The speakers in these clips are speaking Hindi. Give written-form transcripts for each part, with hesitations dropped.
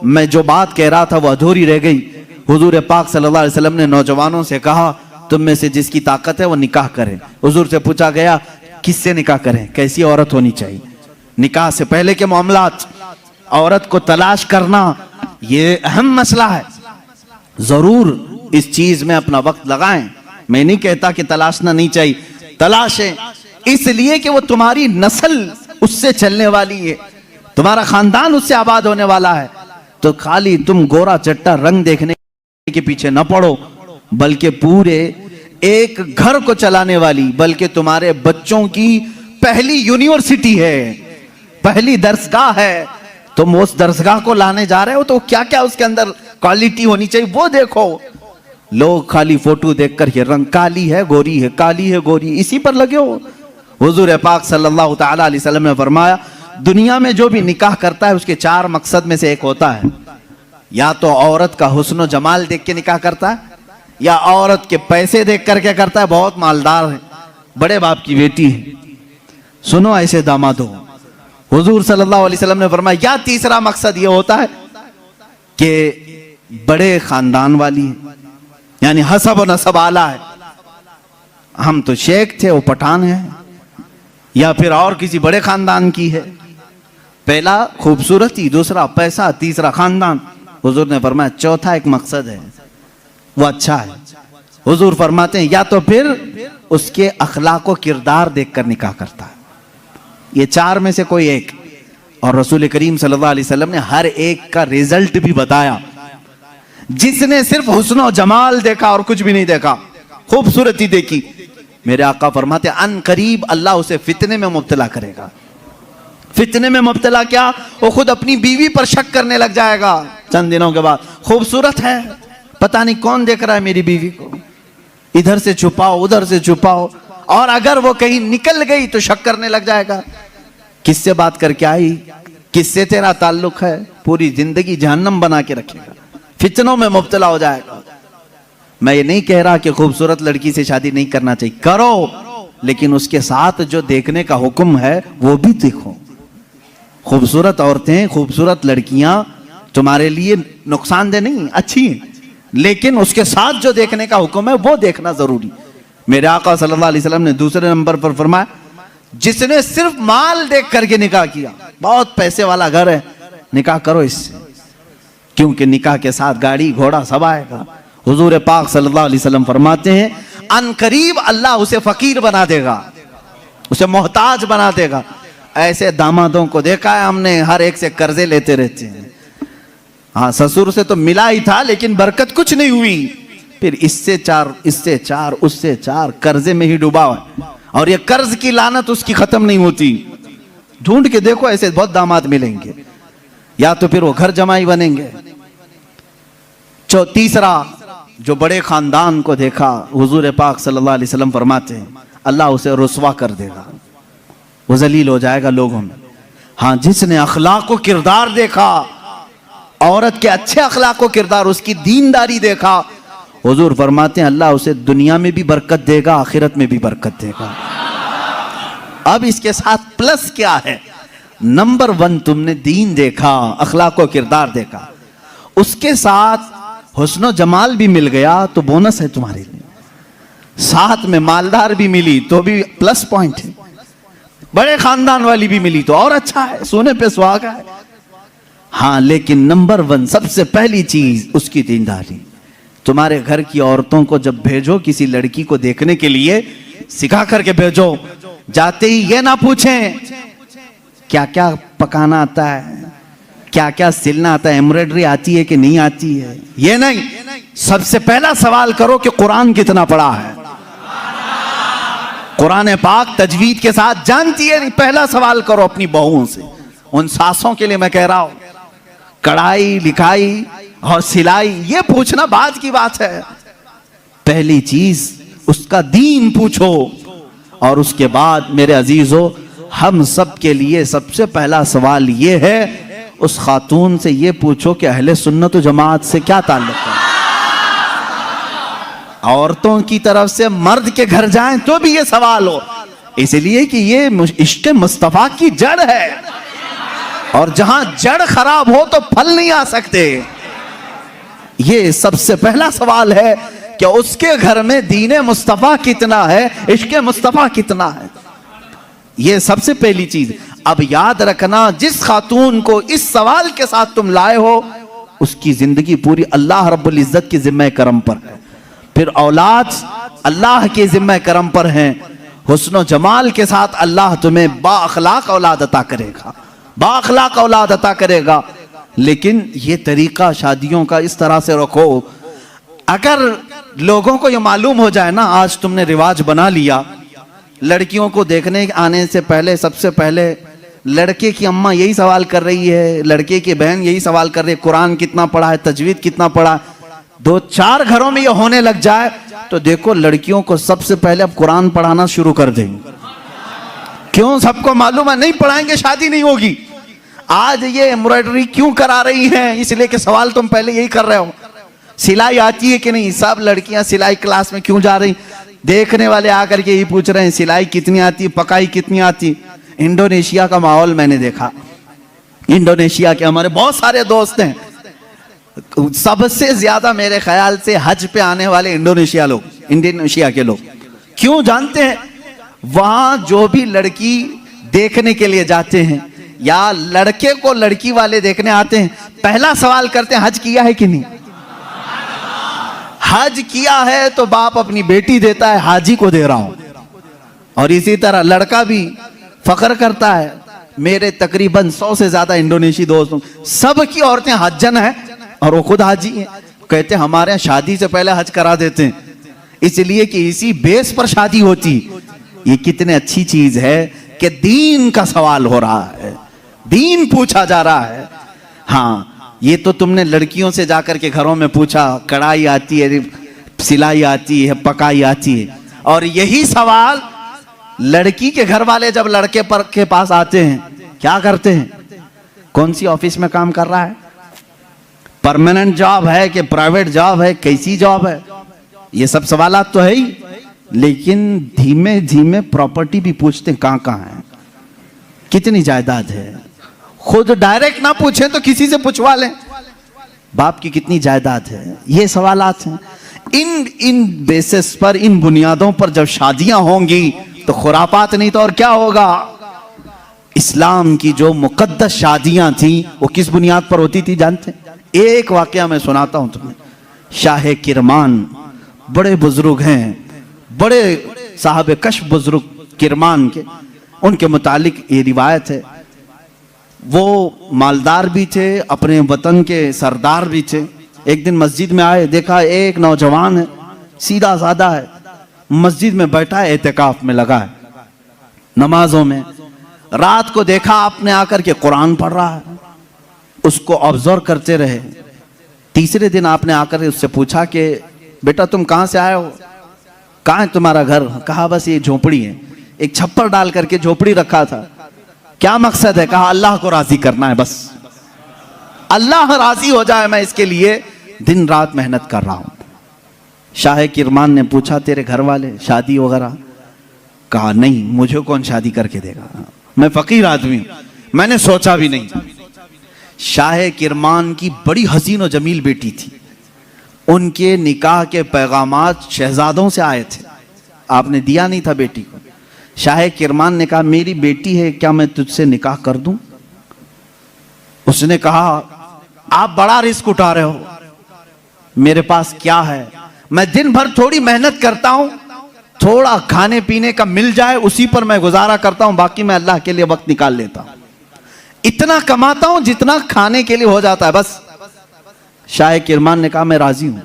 मैं जो बात कह रहा था वो अधूरी रह गई। हुजूर पाक सल्लल्लाहु अलैहि वसल्लम ने नौजवानों से कहा तुम में से जिसकी ताकत है वो निकाह करे। हुजूर से पूछा गया किससे निकाह करें, कैसी औरत होनी चाहिए। निकाह से पहले के मामलात, औरत को तलाश करना ये अहम मसला है। जरूर इस चीज में अपना वक्त लगाएं। मैं नहीं कहता कि तलाशना नहीं चाहिए, तलाशें, इसलिए कि वो तुम्हारी नस्ल उससे चलने वाली है, तुम्हारा खानदान उससे आबाद होने वाला है। तो खाली तुम गोरा चट्टा रंग देखने के पीछे न पड़ो, बल्कि पूरे एक घर को चलाने वाली, बल्कि तुम्हारे बच्चों की पहली यूनिवर्सिटी है, पहली दरसगाह है। तुम उस दरसगाह को लाने जा रहे हो तो क्या क्या उसके अंदर क्वालिटी होनी चाहिए वो देखो। लोग खाली फोटो देखकर ये रंग काली है गोरी है, काली है गोरी, इसी पर लगे हो। हुजूर पाक सल्लल्लाहु ताला अलैहि वसल्लम ने फरमाया दुनिया में जो भी निकाह करता है उसके चार मकसद में से एक होता है, या तो औरत का हुस्न जमाल देख के निकाह करता है, या औरत के पैसे देख करके करता है, बहुत मालदार है, बड़े बाप की बेटी है, सुनो ऐसे दामाद हो। हुजूर सल्लल्लाहु अलैहि वसल्लम ने फरमाया या तीसरा मकसद ये होता है कि बड़े खानदान वाली है, यानी हसब और नसब आला है, हम तो शेख थे वो पठान है, या फिर और किसी बड़े खानदान की है। पहला खूबसूरती, दूसरा पैसा, तीसरा खानदान। हुजूर ने फरमाया चौथा एक मकसद है वो अच्छा है। हुजूर फरमाते हैं या तो फिर उसके अखलाक व किरदार देखकर निकाह करता है, ये चार में से कोई एक। और रसूल करीम सल्लल्लाहु अलैहि वसल्लम ने हर एक का रिजल्ट भी बताया। जिसने सिर्फ हुस्न और जमाल देखा और कुछ भी नहीं देखा, खूबसूरती देखी, मेरे आका फरमाते अन करीब अल्लाह उसे फितने में मुब्तला करेगा। फितने में मुब्तला क्या, वो खुद अपनी बीवी पर शक करने लग जाएगा चंद दिनों के बाद। खूबसूरत है, पता नहीं कौन देख रहा है मेरी बीवी को, इधर से छुपाओ उधर से छुपाओ, और अगर वो कहीं निकल गई तो शक करने लग जाएगा किससे बात करके आई, किससे तेरा ताल्लुक है, पूरी जिंदगी जहन्नम बना के रखेगा, फितनों में मुब्तला हो जाएगा। मैं ये नहीं कह रहा कि खूबसूरत लड़की से शादी नहीं करना चाहिए, करो, लेकिन उसके साथ जो देखने का हुक्म है वो भी देखो। खूबसूरत औरतें, खूबसूरत लड़कियां तुम्हारे लिए नुकसानदेह नहीं, अच्छी हैं, लेकिन उसके साथ जो देखने का हुक्म है वो देखना जरूरी। मेरे आका सल्लल्लाहु अलैहि वसल्लम ने दूसरे नंबर पर फरमाया जिसने सिर्फ माल देख करके निकाह किया, बहुत पैसे वाला घर है, निकाह करो इससे, क्योंकि निकाह के साथ गाड़ी घोड़ा सब आएगा। हुजूर पाक सल्लल्लाहु अलैहि वसल्लम फरमाते हैं अन करीब अल्लाह उसे फकीर बना देगा, उसे मोहताज बना देगा। ऐसे दामादों को देखा है हमने, हर एक से कर्जे लेते रहते हैं। हाँ, ससुर से तो मिला ही था लेकिन बरकत कुछ नहीं हुई, फिर इससे चार, इससे चार, उससे चार, कर्जे में ही डूबा है, और ये कर्ज की लानत उसकी खत्म नहीं होती। ढूंढ के देखो, ऐसे बहुत दामाद मिलेंगे, या तो फिर वो घर जमाई बनेंगे। तीसरा, जो बड़े खानदान को देखा, हुजूर पाक सल्लल्लाहु अलैहि वसल्लम फरमाते हैं अल्लाह उसे रुसवा कर देगा, वो जलील हो जाएगा लोगों में। हाँ, जिसने अखलाक व किरदार देखा, औरत के अच्छे अखलाक व किरदार, उसकी दीनदारी देखा, हुजूर फरमाते हैं अल्लाह उसे दुनिया में भी बरकत देगा, आखिरत में भी बरकत देगा। अब इसके साथ प्लस क्या है, नंबर 1 तुमने दीन देखा, अखलाक व किरदार देखा, उसके साथ हुस्न जमाल भी मिल गया तो बोनस है तुम्हारे लिए, साथ में मालदार भी मिली तो भी प्लस पॉइंट है, बड़े खानदान वाली भी मिली तो और अच्छा है, सोने पे सुहागा है। हाँ, लेकिन नंबर 1 सबसे पहली चीज उसकी दीनदारी। तुम्हारे घर की औरतों को जब भेजो किसी लड़की को देखने के लिए, सिखा करके भेजो, जाते ही ये ना पूछें क्या क्या पकाना आता है, क्या क्या सिलना आता है, एम्ब्रॉयडरी आती है कि नहीं आती है, ये नहीं, सबसे पहला सवाल करो कि कुरान कितना पढ़ा है, कुरान पाक तजवीद के साथ जानती है नहीं, पहला सवाल करो अपनी बहुओं से। उन सासों के लिए मैं कह रहा हूं, कढ़ाई लिखाई और सिलाई ये पूछना बाद की बात है, पहली चीज उसका दीन पूछो। और उसके बाद मेरे अजीजों, हम सब के लिए सबसे पहला सवाल ये है, उस खातून से ये पूछो कि अहले सुन्नत व जमात से क्या ताल्लुक है। औरतों की तरफ से मर्द के घर जाएं तो भी ये सवाल हो, इसलिए कि ये इश्क़ मुस्तफ़ा की जड़ है। और जहां जड़ खराब हो तो फल नहीं आ सकते। ये सबसे पहला सवाल है कि उसके घर में दीने मुस्तफा कितना है, इश्क़े मुस्तफा कितना है। ये सबसे पहली चीज। अब याद रखना, जिस खातून को इस सवाल के साथ तुम लाए हो उसकी जिंदगी पूरी अल्लाह रब्बुल इज्जत की जिम्मे करम पर है। फिर औलाद अल्लाह के जिम्मे करम पर है। हुस्न और जमाल के साथ अल्लाह तुम्हें बाअखलाक औलाद अता करेगा, बाअखलाक औलाद अता करेगा। लेकिन ये तरीका शादियों का इस तरह से रखो, अगर लोगों को ये मालूम हो जाए ना, आज तुमने रिवाज बना लिया, लड़कियों को देखने आने से पहले सबसे पहले लड़के की अम्मा यही सवाल कर रही है, लड़के की बहन यही सवाल कर रही है, कुरान कितना पढ़ा है, तजवीद कितना पढ़ा है। 2-4 घरों में ये होने लग जाए तो देखो लड़कियों को सबसे पहले अब कुरान पढ़ाना शुरू कर देंगे। क्यों? सबको मालूम है नहीं पढ़ाएंगे शादी नहीं होगी। आज ये एम्ब्रॉयडरी क्यों करा रही हैं? इसलिए कि सवाल तुम पहले यही कर रहे हो, सिलाई आती है कि नहीं। सब लड़कियां सिलाई क्लास में क्यों जा रही? देखने वाले आकर के यही पूछ रहे हैं सिलाई कितनी आती, पकाई कितनी आती। इंडोनेशिया का माहौल मैंने देखा, इंडोनेशिया के हमारे बहुत सारे दोस्त हैं, सबसे ज्यादा मेरे ख्याल से हज पे आने वाले इंडोनेशिया के लोग। क्यों जानते हैं? वहां जो भी लड़की देखने के लिए जाते हैं या लड़के को लड़की वाले देखने आते हैं, पहला सवाल करते हैं हज किया है कि नहीं। हज किया है तो बाप अपनी बेटी देता है, हाजी को दे रहा हूं। और इसी तरह लड़का भी फख्र करता है, मेरे तकरीबन 100 से ज्यादा इंडोनेशी दोस्तों, सबकी औरतें हज्जन है और वो खुद हाजी हैं। कहते हैं हमारे यहाँ शादी से पहले हज करा देते हैं, इसलिए कि इसी बेस पर शादी होती। ये कितने अच्छी चीज है कि दीन का सवाल हो रहा है, दीन पूछा जा रहा है। हाँ, ये तो तुमने लड़कियों से जाकर के घरों में पूछा, कढ़ाई आती है, सिलाई आती है, पकाई आती है। और यही सवाल लड़की के घर वाले जब लड़के पर के पास आते हैं, क्या करते हैं? कौन सी ऑफिस में काम कर रहा है, परमानेंट जॉब है कि प्राइवेट जॉब है, कैसी जॉब है, ये सब सवालात तो है ही। लेकिन धीमे धीमे प्रॉपर्टी भी पूछते हैं, कहां कहां है, कितनी जायदाद है। खुद डायरेक्ट ना पूछें तो किसी से पूछवा लें, बाप की कितनी जायदाद है। ये सवालात हैं। इन बेसिस पर, इन बुनियादों पर जब शादियां होंगी तो खुरापात नहीं तो और क्या होगा। इस्लाम की जो मुकद्दस शादियां थी वो किस बुनियाद पर होती थी जानते हैं? एक वाकया मैं सुनाता हूं तुम्हें। शाह किरमान बड़े बुजुर्ग हैं, बड़े साहब कश्फ बुजुर्ग किरमान के, उनके मुतालिक ये रिवायत है। वो मालदार भी थे, अपने वतन के सरदार भी थे। एक दिन मस्जिद में आए, देखा एक नौजवान है, सीधा साधा है, मस्जिद में बैठा है, एतिकाफ में लगा है, नमाजों में। रात को देखा आपने आकर के कुरान पढ़ रहा है, उसको ऑब्जर्व करते रहे। तीसरे दिन आपने आकर उससे पूछा कि बेटा तुम कहां से आए हो, कहां है तुम्हारा घर? कहा बस ये झोपड़ी है। एक छप्पर डाल करके झोपड़ी रखा था। क्या मकसद है? कहा अल्लाह को राजी करना है, बस अल्लाह राजी हो जाए, मैं इसके लिए दिन रात मेहनत कर रहा हूं। शाह किरमान ने पूछा तेरे घर वाले शादी वगैरह? कहा नहीं, मुझे कौन शादी करके देगा, मैं फकीर आदमी हूं, मैंने सोचा भी नहीं। शाह किरमान की बड़ी हसीन और जमील बेटी थी, उनके निकाह के पैगामात शहजादों से आए थे, आपने दिया नहीं था बेटी को। शाह किरमान ने कहा मेरी बेटी है, क्या मैं तुझसे निकाह कर दूं? उसने कहा आप बड़ा रिस्क उठा रहे हो, मेरे पास क्या है, मैं दिन भर थोड़ी मेहनत करता हूं, थोड़ा खाने पीने का मिल जाए उसी पर मैं गुजारा करता हूं, बाकी मैं अल्लाह के लिए वक्त निकाल लेता हूं, इतना कमाता हूं जितना खाने के लिए हो जाता है बस। शाह किरमान ने कहा मैं राजी हूं।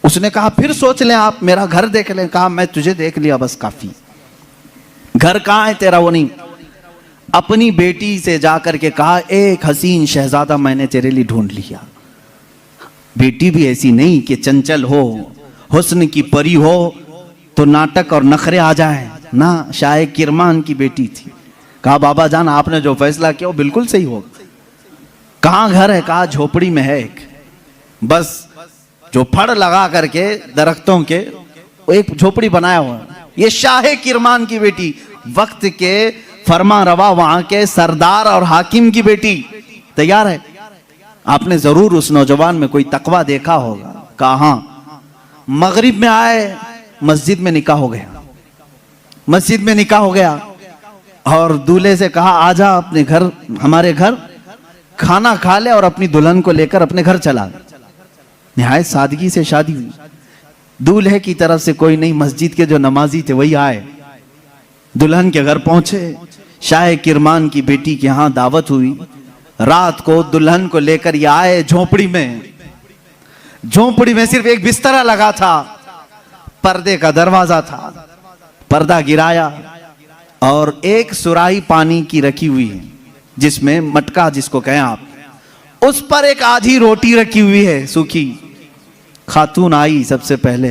उसने कहा फिर सोच लें आप, मेरा घर देख लें। कहा मैं तुझे देख लिया बस काफी, घर कहां है तेरा वो नहीं। अपनी बेटी से जाकर के कहा एक हसीन शहजादा मैंने तेरे लिए ढूंढ लिया। बेटी भी ऐसी नहीं कि चंचल हो, हुस्न की परी हो तो नाटक और नखरे आ जाए ना, शाह किरमान की बेटी थी। कहा बाबा जान आपने जो फैसला किया वो बिल्कुल सही हो। कहां घर है? कहा झोपड़ी में है एक, बस जो फड़ लगा करके दरख्तों के एक झोपड़ी बनाया हुआ है। ये शाह किरमान की बेटी वक्त के फरमा रवा वहां के सरदार और हाकिम की बेटी तैयार है। आपने जरूर उस नौजवान में कोई तकवा देखा होगा। कहा मगरिब में आए, मस्जिद में निकाह हो गया, मस्जिद में निकाह हो गया और दूल्हे से कहा आजा अपने घर, हमारे घर खाना खा ले और अपनी दुल्हन को लेकर अपने घर चला। निहायत सादगी से शादी हुई। दूल्हे की तरफ से कोई नहीं, मस्जिद के जो नमाजी थे वही आए, दुल्हन के घर पहुंचे। शाह किरमान की बेटी के यहां दावत हुई। रात को दुल्हन को लेकर ये आए झोपड़ी में। झोपड़ी में सिर्फ एक बिस्तरा लगा था, पर्दे का दरवाजा था, पर्दा गिराया और एक सुराही पानी की रखी हुई है, जिसमें मटका जिसको कहें आप, उस पर एक आधी रोटी रखी हुई है सूखी। खातून आई, सबसे पहले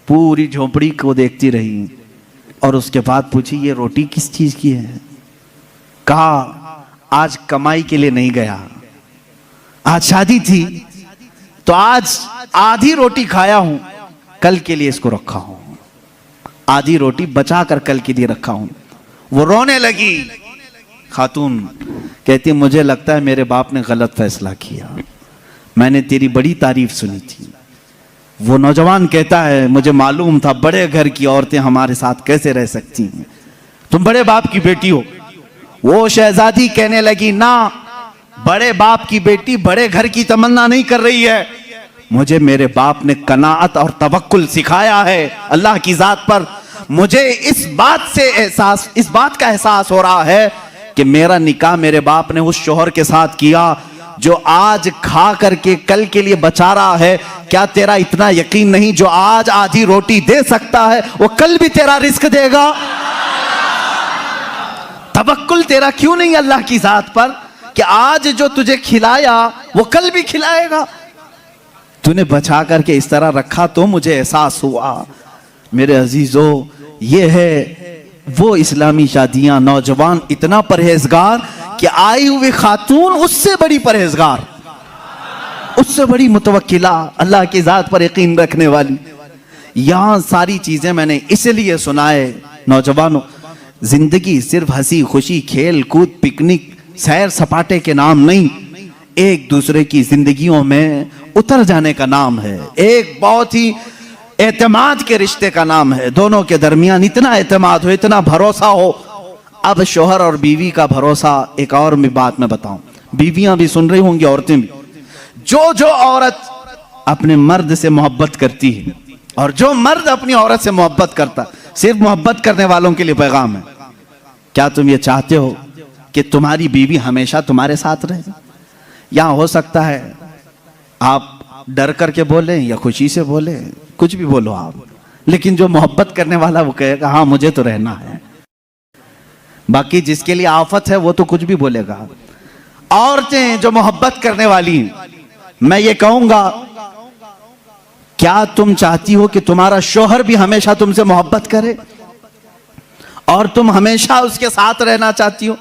पूरी झोपड़ी को देखती रही और उसके बाद पूछी ये रोटी किस चीज की है। कहा आज कमाई के लिए नहीं गया, आज शादी थी तो आज आधी रोटी खाया हूं, कल के लिए इसको रखा हूं, आधी रोटी बचा कर कल के लिए रखा हूं। वो रोने लगी। खातून कहती मुझे लगता है मेरे बाप ने गलत फैसला किया, मैंने तेरी बड़ी तारीफ सुनी थी। वो नौजवान कहता है मुझे मालूम था बड़े घर की औरतें हमारे साथ कैसे रह सकती हैं, तुम बड़े बाप की बेटी हो। वो शहजादी कहने लगी ना, बड़े बाप की बेटी बड़े घर की तमन्ना नहीं कर रही है, मुझे मेरे बाप ने कनाअत और तवक्कुल सिखाया है अल्लाह की जात पर। मुझे इस बात का एहसास हो रहा है कि मेरा निकाह मेरे बाप ने उस शोहर के साथ किया जो आज खा करके कल के लिए बचा रहा है। क्या तेरा इतना यकीन नहीं जो आज आधी रोटी दे सकता है वो कल भी तेरा रिस्क देगा? तवक्कुल तेरा क्यों नहीं अल्लाह की जात पर कि आज जो तुझे खिलाया वो कल भी खिलाएगा? तूने बचा करके इस तरह रखा तो मुझे एहसास हुआ। मेरे अजीजों, ये है वो इस्लामी शादियां। नौजवान इतना परहेजगार कि आई हुई खातून उससे बड़ी परहेजगार, उससे बड़ी मुतवक्किला, अल्लाह की जात पर यकीन रखने वाली। यहां सारी चीजें मैंने इसलिए सुनाए नौजवानों, जिंदगी सिर्फ हंसी खुशी खेल कूद पिकनिक सैर सपाटे के नाम नहीं, एक दूसरे की जिंदगियों में उतर जाने का नाम है। एक बहुत ही एतमाद के रिश्ते का नाम है। दोनों के दरमियान इतना एतमाद हो, इतना भरोसा हो। अब शोहर और बीवी का भरोसा, एक और मैं बात मैं बताऊं, बीवियां भी सुन रही होंगी, औरतें भी। जो औरत अपने मर्द से मोहब्बत करती है और जो मर्द अपनी औरत से मोहब्बत करता, सिर्फ मोहब्बत करने वालों के लिए पैगाम है, क्या तुम ये चाहते हो कि तुम्हारी बीवी हमेशा तुम्हारे साथ रहे? यहां हो सकता है आप डर करके बोले या खुशी से बोले, कुछ भी बोलो आप, लेकिन जो मोहब्बत करने वाला वो कहेगा हाँ मुझे तो रहना है। बाकी जिसके लिए आफत है वो तो कुछ भी बोलेगा। औरतें जो मोहब्बत करने वाली, मैं ये कहूंगा, क्या तुम चाहती हो कि तुम्हारा शौहर भी हमेशा तुमसे मोहब्बत करे और तुम हमेशा उसके साथ रहना चाहती हो?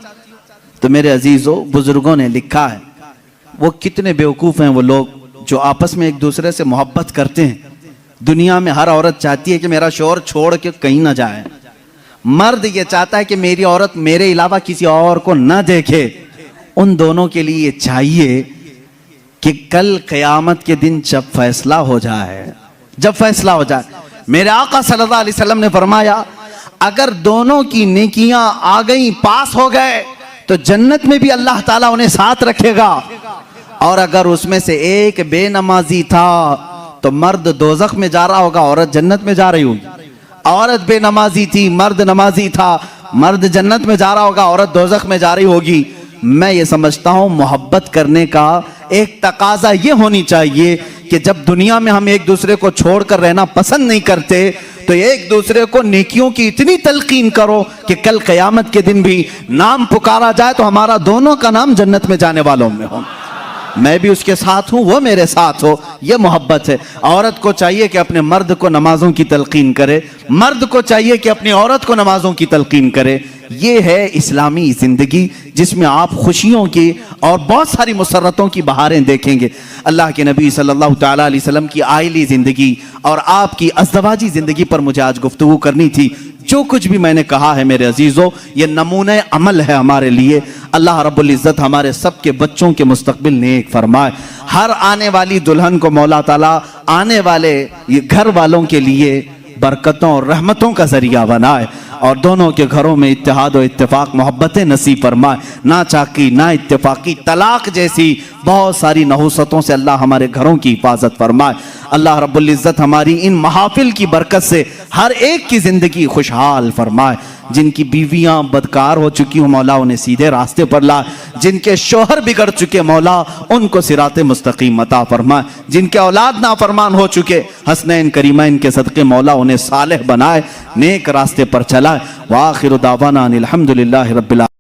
तो मेरे अजीजों, बुजुर्गों ने लिखा है, वो कितने बेवकूफ हैं वो लोग जो आपस में एक दूसरे से मोहब्बत करते हैं। दुनिया में हर औरत चाहती है कि मेरा शौहर छोड़ के कहीं ना जाए। मर्द ये चाहता है कि मेरी औरत मेरे अलावा किसी और को ना देखे। उन दोनों के लिए चाहिए कि कल क़यामत के दिन जब फैसला हो जाए, मेरे आका सल्लल्लाहु अलैहि वसल्लम ने फरमाया, अगर दोनों की नेकियां आ गई, पास हो गए, तो जन्नत में भी अल्लाह ताला उन्हें साथ रखेगा। और अगर उसमें से एक बेनमाजी था तो मर्द दोजख में जा रहा होगा, औरत जन्नत में जा रही होगी। औरत बेनमाजी थी, मर्द नमाजी था, मर्द जन्नत में जा रहा होगा, औरत दोजख में जा रही होगी। मैं ये समझता हूं मोहब्बत करने का एक तकाजा ये होनी चाहिए कि जब दुनिया में हम एक दूसरे को छोड़कर रहना पसंद नहीं करते तो एक दूसरे को नेकियों की इतनी तलकीन करो कि कल क़यामत के दिन भी नाम पुकारा जाए तो हमारा दोनों का नाम जन्नत में जाने वालों में हो। मैं भी उसके साथ हूं, वो मेरे साथ हो, ये मोहब्बत है। औरत को चाहिए कि अपने मर्द को नमाजों की तलकीन करे, मर्द को चाहिए कि अपनी औरत को नमाजों की तलकीन करे। ये है इस्लामी जिंदगी जिसमें आप खुशियों की और बहुत सारी मुसर्रतों की बहारें देखेंगे। अल्लाह के नबी सल्लल्लाहु तआला अलैहि वसल्लम की आइली जिंदगी और आपकी अज़दवाजी जिंदगी पर मुझे आज गुफ्तगू करनी थी। जो कुछ भी मैंने कहा है मेरे अजीजों, ये नमूने अमल है हमारे लिए। अल्लाह रब्बुल इज़्ज़त हमारे सबके बच्चों के मुस्तकबिल नेक फरमाए। हर आने वाली दुल्हन को मौला ताला आने वाले ये घर वालों के लिए बरकतों और रहमतों का जरिया बनाए और दोनों के घरों में इत्तेहाद और इत्तेफाक मोहब्बतें नसीब फरमाए। ना चाकी ना इत्तेफाकी तलाक जैसी बहुत सारी नहुसतों से अल्लाह हमारे घरों की हिफाजत फरमाए। अल्लाह रब्बुल इज़्ज़त हमारी इन महाफिल की बरकत से हर एक की जिंदगी खुशहाल फरमाए। जिनकी बीवियां बदकार हो चुकी हो मौला उन्हें सीधे रास्ते पर ला, जिनके शोहर बिगड़ चुके मौला उनको सिराते मुस्तकीम अता फरमाए, जिनके औलाद नाफरमान हो चुके हसनैन करीमैन के सदके मौला उन्हें सालेह बनाए, नेक रास्ते पर चलाए। व आखिरु दावाना अनिल हम्दुलिल्लाहि रब्बिल आलमीन।